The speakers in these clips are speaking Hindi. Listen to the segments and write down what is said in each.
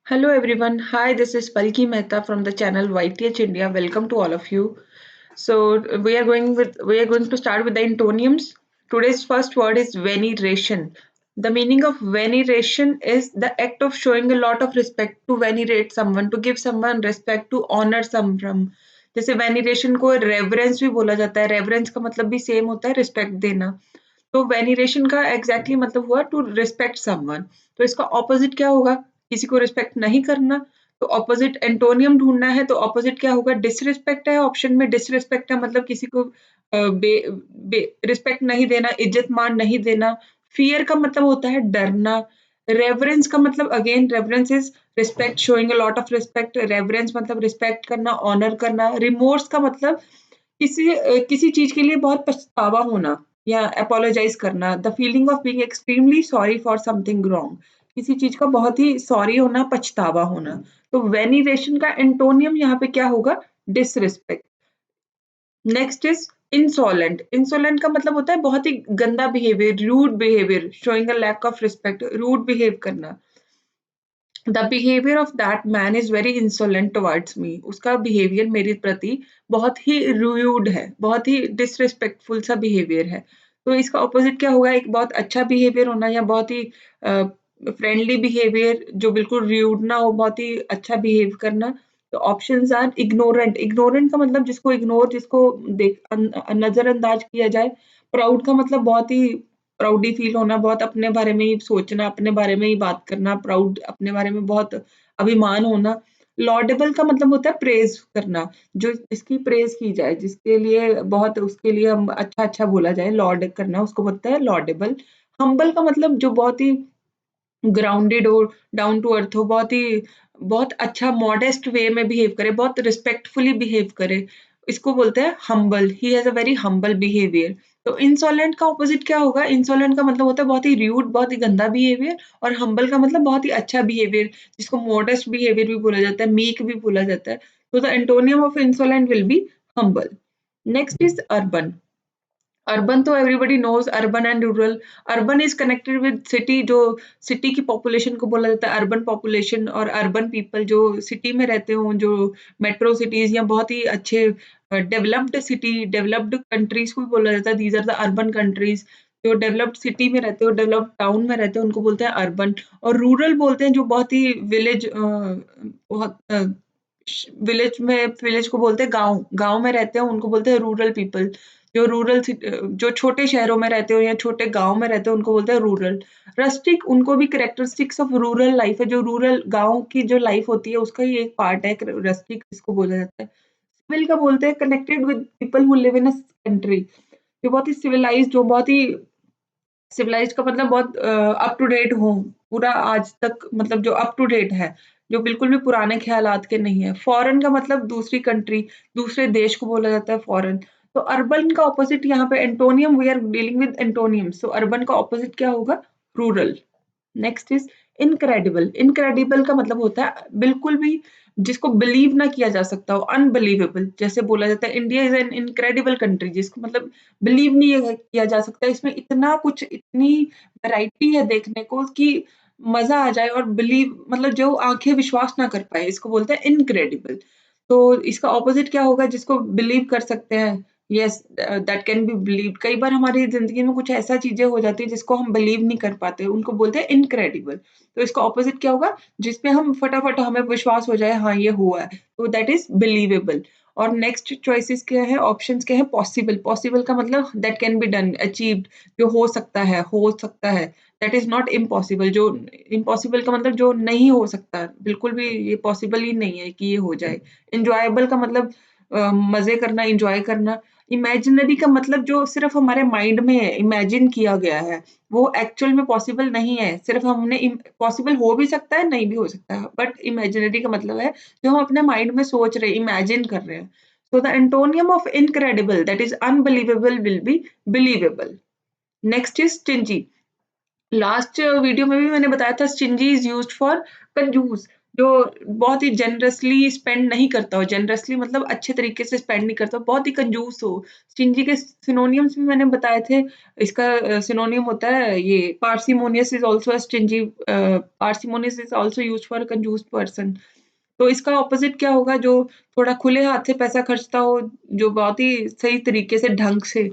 Hello everyone. Hi, this is Palki Mehta from the channel YTH India. Welcome to all of you. We are going to start with the antonyms. Today's first word is veneration. The meaning of veneration is the act of showing a lot of respect, to venerate someone, to give someone respect, to honor someone. जैसे वेनिरेशन को रेवरेंस भी बोला जाता है. रेवरेंस का मतलब भी सेम होता है, रिस्पेक्ट देना. तो वेनिरेशन का एग्जैक्टली मतलब हुआ टू रिस्पेक्ट समवन. तो इसका ऑपोजिट क्या होगा? किसी को रिस्पेक्ट नहीं करना. तो ऑपोजिट एंटोनियम ढूंढना है, तो ऑपोजिट क्या होगा? डिसरिस्पेक्ट है. ऑप्शन में डिसरिस्पेक्ट है मतलब किसी को रिस्पेक्ट नहीं देना, इज्जत मान नहीं देना. फियर का मतलब होता है डरना. रेवरेंस का मतलब again reverence is respect, showing a lot of respect. Reverence मतलब रिस्पेक्ट करना, ऑनर करना. रिमोर्स का मतलब किसी चीज के लिए बहुत पछतावा होना या अपोलोजाइज करना. The feeling of being extremely sorry for something wrong. किसी चीज का बहुत ही सॉरी होना, पछतावा होना. तो वेनिरेशन का एंटोनियम यहाँ पे क्या होगा? Disrespect. Next is insolent. Insolent का मतलब होता है बहुत ही गंदा behaviour, rude behaviour, showing a lack of respect, rude behave करना. The behaviour of that man is very insolent towards me. उसका बिहेवियर मेरे प्रति बहुत ही रूड है, बहुत ही डिसरिस्पेक्टफुल सा बिहेवियर है. तो इसका ऑपोजिट क्या होगा? एक बहुत अच्छा बिहेवियर होना या बहुत ही फ्रेंडली बिहेवियर जो बिल्कुल रूड ना हो, बहुत ही अच्छा बिहेव करना. तो ऑप्शंस आर इग्नोरेंट. इग्नोरेंट का मतलब जिसको इग्नोर, जिसको नजरअंदाज किया जाए. प्राउड का मतलब बहुत ही प्राउडी फील होना, बहुत अपने बारे में ही सोचना, अपने बारे में ही बात करना, प्राउड, अपने बारे में बहुत अभिमान होना. लॉडेबल का मतलब होता है प्रेज़ करना, जो जिसकी प्रेज़ की जाए, जिसके लिए बहुत उसके लिए हम अच्छा-अच्छा बोला जाए, लॉड करना उसको बोलते हैं लॉडेबल. हम्बल का मतलब जो बहुत ही ग्राउंडेड हो, डाउन टू अर्थ हो, बहुत अच्छा मॉडेस्ट वे में बिहेव करे, बहुत रिस्पेक्टफुली बिहेव करे. इसको बोलते हैं humble. He has a very humble behaviour. तो इंसोलेंट का ऑपोज़िट क्या होगा? इंसोलेंट का मतलब होता है बहुत ही र्यूड, बहुत ही गंदा बिहेवियर. और हम्बल का मतलब बहुत ही अच्छा बिहेवियर, जिसको मॉडेस्ट बिहेवियर भी बोला जाता है, मीक भी बोला जाता है. तो the antonym of insolent will be humble. Next is urban. Urban तो everybody knows, urban and rural. Urban is connected with city. जो सिटी की पॉपुलेशन को बोला जाता है अर्बन पॉपुलेशन. और अर्बन पीपल जो सिटी में रहते हों, जो मेट्रो सिटीज या बहुत ही अच्छे डेवलप्ड सिटी, डेवलप्ड कंट्रीज को भी बोला जाता है, these are the urban countries. जो डेवलप्ड सिटी में रहते हो, डेवलप्ड टाउन में रहते हैं, उनको बोलते हैं अर्बन. और रूरल बोलते हैं जो बहुत ही विलेज, बहुत विलेज में, विलेज को बोलते हैं गाँव, गाँव में रहते हैं, उनको बोलते हैं रूरल पीपल. जो जो छोटे शहरों में रहते हो या छोटे गाँव में रहते हो, उनको बोलते हैं रूरल. रस्टिक, उनको भी कैरेक्टरिस्टिक्स ऑफ रूरल लाइफ है, जो रूरल गाँव की जो लाइफ होती है उसका ही एक पार्ट है रस्टिक, इसको बोला जाता है. सिविल का बोलते हैं connected with people who live in a country. जो बहुत ही सिविलाइज्ड, जो बहुत ही सिविलाइज्ड का मतलब बहुत अप टू डेट हो, पूरा आज तक मतलब जो अप टू डेट है, जो बिल्कुल भी पुराने ख़्यालात के नहीं है. फॉरेन का मतलब दूसरी कंट्री, दूसरे देश को बोला जाता है फॉरेन. तो अर्बन का ऑपोज़िट यहाँ पे antonym, we are dealing with antonyms. So urban का ऑपोज़िट क्या होगा? Rural. Next is incredible. Incredible का मतलब होता है बिल्कुल भी जिसको बिलीव ना किया जा सकता हो, अनबिलीवेबल. जैसे बोला जाता है India is an incredible country, जिसको मतलब बिलीव नहीं किया जा सकता. इसमें इतना कुछ, इतनी वैरायटी है देखने को कि मज़ा आ जाए और बिलीव मतलब जो आँखें विश्वास ना कर पाएँ, इसको बोलते हैं इनक्रेडिबल. तो इसका ऑपोज़िट क्या होगा? जिसको बिलीव कर सकते हैं. Yes, that can be believed. कई बार हमारी ज़िंदगी में कुछ ऐसा चीज़ें हो जाती हैं जिसको हम बिलीव नहीं कर पाते, उनको बोलते हैं इनक्रेडिबल. तो इसका ऑपोज़िट क्या होगा? जिसपे हम फटाफट हमें विश्वास हो जाए, हाँ, ये हुआ है, तो दैट इज़ बिलीवेबल. और नेक्स्ट चॉइसेस क्या है? ऑप्शंस क्या है? पॉसिबल. पॉसिबल का मतलब that can be done, achieved, जो हो सकता है, हो सकता है. That is not impossible. जो इम्पॉसिबल का मतलब जो नहीं हो सकता, बिल्कुल भी ये पॉसिबल ही नहीं है कि ये हो जाए. एन्जॉयबल का मतलब मज़े करना, एन्जॉय करना. इमेजिनरी का मतलब जो सिर्फ़ हमारे माइंड में है, इमेजिन किया गया है, वो एक्चुअल में पॉसिबल नहीं है. सिर्फ़ हमने पॉसिबल हो भी सकता है, नहीं भी हो सकता है, बट इमेजिनरी का मतलब है जो हम अपने माइंड में सोच रहे हैं, इमेजिन कर रहे हैं. सो the antonym of incredible, that is unbelievable, will be believable. Next is stingy. Last video में भी मैंने बताया था स्टिंजी इज़ यूज्ड फॉर कंजूस. जो बहुत ही जेनरसली स्पेंड नहीं करता हो, जेनरसली मतलब अच्छे तरीके से स्पेंड नहीं करता हो, बहुत ही कंजूस हो। स्टिंजी के सिनोनिम्स भी मैंने बताए थे, इसका सिनोनिम होता है ये parsimonious is also a stingy parsimonious is also used for a कंजूस पर्सन। तो इसका ऑपोज़िट क्या होगा जो थोड़ा खुले हाथ से पैसा खर्चता हो, जो बहुत ही सही तरीके से ढंग से,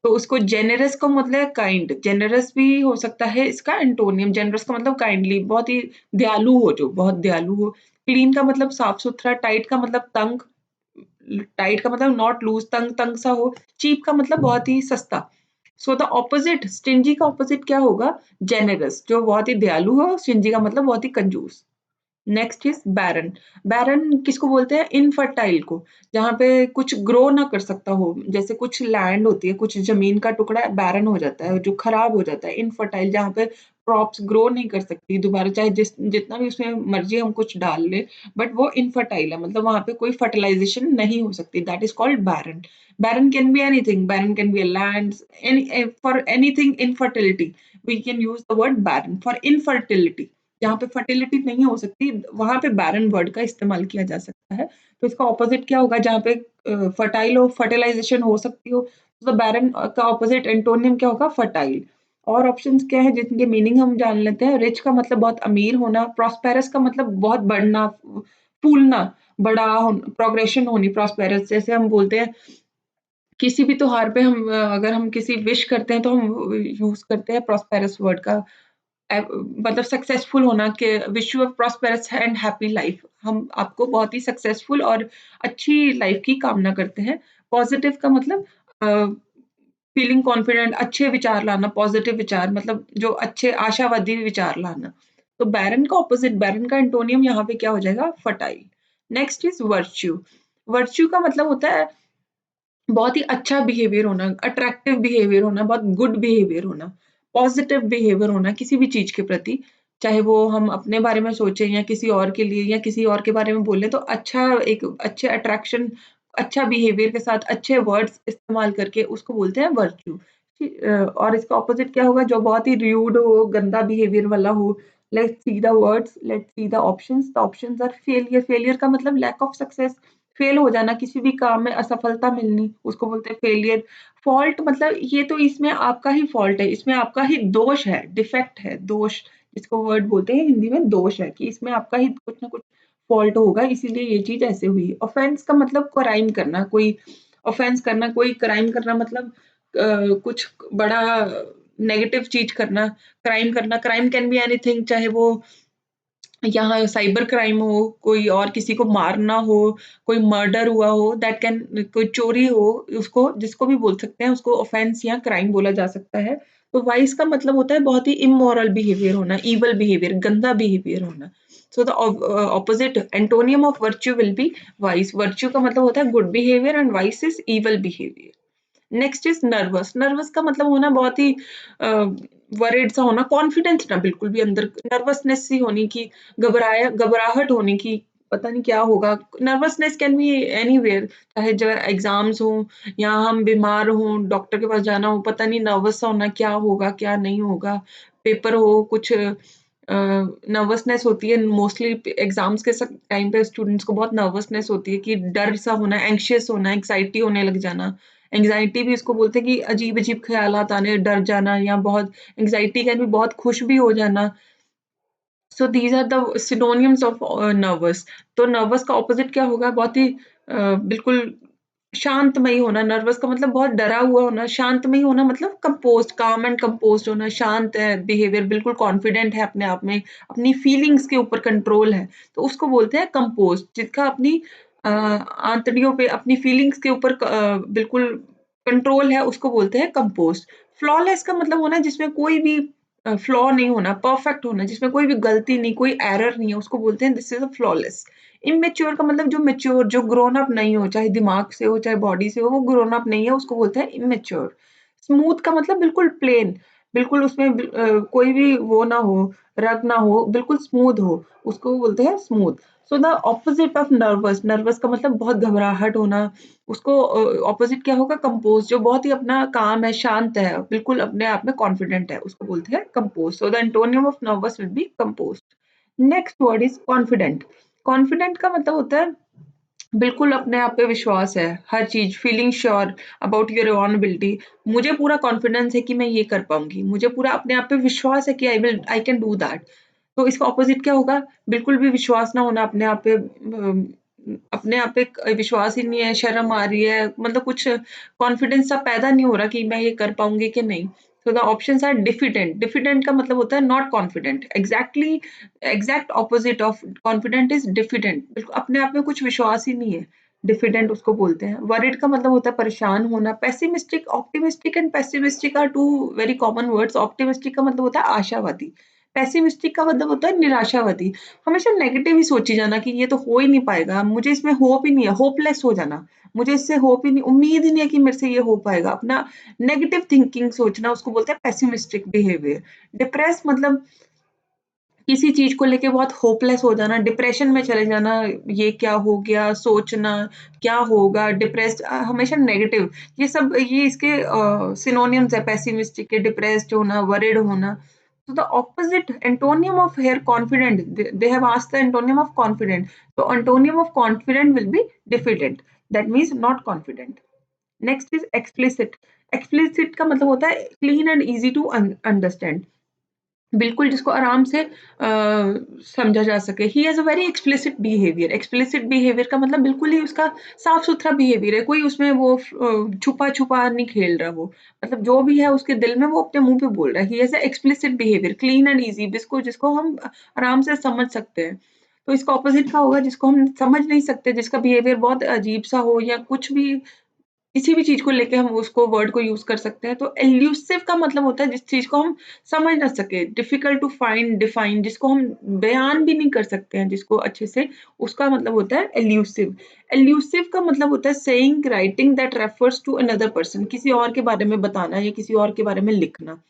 तो उसको जेनरस का मतलब है काइंड, जेनरस भी हो सकता है इसका एंटोनियम, जेनरस का मतलब काइंडली, बहुत ही दयालु हो जो, बहुत दयालु हो। क्लीन का मतलब साफ-सुथरा, टाइट का मतलब तंग, टाइट का मतलब नॉट लूज़, तंग तंग सा हो, चीप का मतलब बहुत ही सस्ता। सो द ऑपोज़िट स्टिंजी का ऑपोज़िट क्या होगा? जेनरस, जो बहुत ही दयालु हो, स्टिंजी का मतलब बहुत ही कंजूस। नेक्स्ट इज़ बैरन। बैरन किसको बोलते हैं? इनफर्टाइल को, जहाँ पे कुछ ग्रो ना कर सकता हो। जैसे कुछ लैंड होती है, कुछ ज़मीन का टुकड़ा बैरन हो जाता है, जो खराब हो जाता है। इनफर्टाइल जहाँ पे क्रॉप्स ग्रो नहीं कर सकती दोबारा, चाहे जितना भी उसमें मर्ज़ी हम कुछ डाल लें, बट वो इनफर्टाइल है, मतलब वहाँ पे कोई फर्टिलाइज़ेशन नहीं हो सकती, that is called barren. Barren can be anything, barren can be a lands, for anything infertility, we can use the word barren for infertility. जहाँ पे फर्टिलिटी नहीं हो सकती, वहाँ पे बैरन वर्ड का इस्तेमाल किया जा सकता है। तो इसका ऑपोज़िट क्या होगा? जहाँ पे फर्टाइल हो, फर्टिलाइज़ेशन हो सकती हो, तो बैरन का ऑपोज़िट एंटोनियम क्या होगा? फर्टाइल। और ऑप्शंस क्या हैं जिनके मीनिंग हम जान लेते हैं। रिच का मतलब बहुत अमीर होना, प्रॉस्पेरस का मतलब बहुत बढ़ना, फूलना, बड़ा प्रोग्रेशन होनी, प्रॉस्पेरस जैसे हम बोलते हैं किसी भी त्योहार पे हम अगर हम किसी विश करते हैं तो हम यूज़ करते हैं प्रॉस्पेरस वर्ड का। मतलब सक्सेसफुल होना कि wish you a prosperous and happy life. हम आपको बहुत ही सक्सेसफुल और अच्छी लाइफ की कामना करते हैं। पॉज़िटिव का मतलब अ, फीलिंग कॉन्फिडेंट, अच्छे विचार लाना, पॉज़िटिव विचार मतलब जो अच्छे आशावादी विचार लाना। तो बैरन का ऑपोज़िट, बैरन का एंटोनियम यहाँ पे क्या हो जाएगा? Fertile. Next is virtue. Virtue का मतलब होता है बहुत ही अच्छा बिहेवियर होना, अट्रैक्टिव बिहेवियर होना, बहुत गुड बिहेवियर होना, पॉज़िटिव बिहेवियर होना किसी भी चीज़ के प्रति, चाहे वो हम अपने बारे में सोचें या किसी और के लिए या किसी और के बारे में बोलें, तो अच्छा एक अच्छे अट्रैक्शन, अच्छा बिहेवियर के साथ अच्छे वर्ड्स इस्तेमाल करके उसको बोलते हैं वर्च्यू। और इसका ऑपोज़िट क्या होगा? जो बहुत ही र्यूड हो, गंदा बिहेवियर वाला हो। Let's see the words, let's see the options. The options are failure, failure का मतलब लैक ऑफ सक्सेस, फेल हो जाना, किसी भी काम में असफलता मिलनी, उसको बोलते हैं फेलियर। फॉल्ट मतलब ये तो इसमें आपका ही फॉल्ट है, इसमें आपका ही दोष है, डिफेक्ट है, दोष जिसको वर्ड बोलते हैं हिंदी में दोष है कि इसमें आपका ही कुछ ना कुछ फॉल्ट होगा, इसीलिए ये चीज़ ऐसे हुई। ऑफेंस का मतलब क्राइम करना, कोई ऑफेंस करना, कोई क्राइम करना मतलब कुछ बड़ा नेगेटिव चीज़ करना, क्राइम करना, क्राइम कैन बी एनीथिंग, चाहे वो यहाँ साइबर क्राइम हो, कोई और किसी को मारना हो, कोई मर्डर हुआ हो, दैट कैन कोई चोरी हो, उसको जिसको भी बोल सकते हैं, उसको ऑफेंस या क्राइम बोला जा सकता है। तो वाइस का मतलब होता है बहुत ही इमोरल बिहेवियर होना, इविल बिहेवियर, गंदा बिहेवियर होना। So the opposite antonym of virtue will be vice. Virtue का मतलब होता है good behaviour and vice is evil behaviour. Next is nervous. Nervous का मतलब होना बहुत ही अ, वरीड सा होना, कॉन्फिडेंस ना बिल्कुल भी अंदर, नर्वसनेस सी होनी कि घबराहट होने की, पता नहीं क्या होगा। नर्वसनेस कैन बी एनीवेयर, चाहे जो एग्ज़ाम्स हों या हम बीमार हों, डॉक्टर के पास जाना हो, पता नहीं नर्वस सा होना, क्या होगा, क्या नहीं होगा। पेपर हो, कुछ नर्वसनेस होती है मोस्टली एग्ज़ाम्स के टाइम पे स्टूडेंट्स को बहुत नर्वसनेस होती है कि डर सा होना, एंग्ज़ियस होना, एंग्ज़ायटी होने लग जाना। एंग्ज़ायटी भी इसको बोलते हैं कि अजीब-अजीब ख़्यालात आने, डर जाना या बहुत एंग्ज़ायटी कैन बी बहुत खुश भी हो जाना। So these are the synonyms of nervous. तो नर्वस का ऑपोज़िट क्या होगा? बहुत ही बिल्कुल शांतमयी होना, नर्वस का मतलब बहुत डरा हुआ होना, शांतमयी होना मतलब कंपोज़्ड, काम एंड कंपोज़्ड होना, शांत है बिहेवियर, बिल्कुल कॉन्फिडेंट है अपने आप में, अपनी फीलिंग्स के ऊपर कंट्रोल है, तो उसको बोलते हैं कंपोज़्ड, जिसका अपनी आंतड़ियों पे, अपनी फीलिंग्स के ऊपर बिल्कुल कंट्रोल है, उसको बोलते हैं कंपोज़्ड। फ्लॉलेस का मतलब होना जिसमें कोई भी फ्लॉ नहीं होना, परफेक्ट होना, जिसमें कोई भी गलती नहीं, कोई एरर नहीं है, उसको बोलते हैं this is a flawless. Immature का मतलब जो मैच्योर, जो ग्रोन अप नहीं हो, चाहे दिमाग से हो, चाहे बॉडी से हो, वो ग्रोन अप नहीं है, उसको बोलते हैं इमैच्योर। स्मूथ का मतलब बिल्कुल प्लेन, बिल्कुल उसमें कोई भी वो ना हो, रग ना हो, बिल्कुल स्मूथ हो, उसको बोलते हैं smooth. So the opposite of nervous, nervous का मतलब बहुत घबराहट होना, उसको ऑपोजिट क्या होगा? कंपोज़, जो बहुत ही अपना काम है, शांत है, बिल्कुल अपने आप में कॉन्फिडेंट है, उसको बोलते हैं compose. So the antonym of nervous will be composed. Next word is confident. Confident का मतलब होता है बिल्कुल अपने आप पे विश्वास है, हर चीज़ feeling sure about your own ability. मुझे पूरा कॉन्फिडेंस है कि मैं ये कर पाऊँगी, मुझे पूरा अपने आप पे विश्वास है कि आई कैन डू दैट। तो इसका ऑपोज़िट क्या होगा? बिल्कुल भी विश्वास ना होना अपने आप पे, अपने आप पे विश्वास ही नहीं है, शर्म आ रही है, मतलब कुछ कॉन्फिडेंस सा पैदा नहीं हो रहा कि मैं ये कर पाऊँगी कि नहीं। So the options are diffident. Diffident का मतलब होता है not confident. Exact opposite of confident is diffident. बिल्कुल अपने आप में कुछ विश्वास ही नहीं है, डिफिडेंट उसको बोलते हैं। वरीड का मतलब होता है परेशान होना। Pessimistic, optimistic and pessimistic are 2 very common words. Optimistic का मतलब होता है आशावादी, पेसिमिस्टिक का मतलब होता है निराशावादी। हमेशा नेगेटिव ही सोची जाना कि ये तो हो ही नहीं पाएगा, मुझे इसमें होप ही नहीं है, होपलेस हो जाना। मुझे इससे होप ही नहीं, उम्मीद ही नहीं है कि मेरे से ये हो पाएगा। अपना नेगेटिव थिंकिंग सोचना उसको बोलते हैं पेसिमिस्टिक बिहेवियर। डिप्रेस मतलब किसी चीज़ को लेके बहुत होपलेस हो जाना, डिप्रेशन में चले जाना, ये क्या हो गया, सोचना, क्या होगा, डिप्रेस्ड, हमेशा नेगेटिव। ये सब ये इसके सिनोनिम्स है पेसिमिस्टिक के, डिप्रेस्ड होना, वरिड होना। So the opposite antonym of here confident, they have asked the antonym of confident. So antonym of confident will be diffident. That means not confident. Next is explicit. Explicit का मतलब होता है clean and easy to understand. बिल्कुल जिसको आराम से समझा जा सके। He has a very explicit behaviour. Explicit behaviour का मतलब बिल्कुल ही उसका साफ-सुथरा बिहेवियर है, कोई उसमें वो छुपा-छुपा नहीं खेल रहा वो। मतलब जो भी है उसके दिल में वो अपने मुँह पे बोल रहा है। He has a explicit behaviour, clean and easy, जिसको जिसको हम आराम से समझ सकते हैं। तो इसका अपोज़िट क्या होगा? जिसको हम समझ नहीं सकते, जिसका बिहेवियर बहुत अजीब-सा हो या कुछ भी, किसी भी चीज़ को लेके हम उसको वर्ड को यूज़ कर सकते हैं। तो एल्यूसिव का मतलब होता है जिस चीज़ को हम समझ ना सके, डिफिकल्ट टू फाइंड, डिफाइन, जिसको हम बयान भी नहीं कर सकते हैं जिसको अच्छे से, उसका मतलब होता है एल्यूसिव। एल्यूसिव का मतलब होता है saying, writing that refers to another person, किसी और के बारे में बताना या किसी और के बारे में लिखना।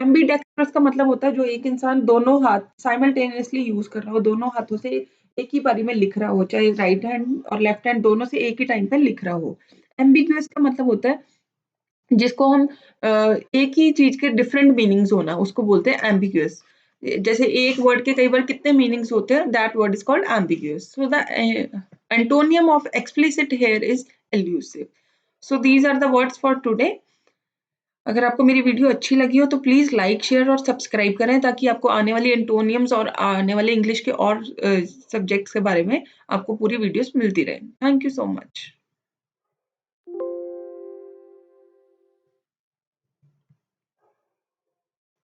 एम्बीडेक्स्ट्रस का मतलब होता है जो एक इंसान दोनों हाथ साइमल्टेनियसली यूज़ कर रहा हो, दोनों हाथों से एक ही बारी में लिख रहा हो, चाहे राइट हैंड और लेफ्ट हैंड दोनों से एक ही टाइम पे लिख रहा हो। एम्बिगुअस का मतलब होता है जिसको हम एक ही चीज़ के डिफरेंट मीनिंग्स होना, उसको बोलते हैं एम्बिगुअस। जैसे एक वर्ड के कई बार कितने मीनिंग्स होते हैं, that word is called ambiguous. So the antonym of explicit here is elusive. So these are the words for today. अगर आपको मेरी वीडियो अच्छी लगी हो तो प्लीज़ लाइक, शेयर और सब्सक्राइब करें ताकि आपको आने वाली एंटोनियम्स और आने वाले इंग्लिश के और सब्जेक्ट्स के बारे में आपको पूरी वीडियोज़ मिलती रहें। Thank you so much.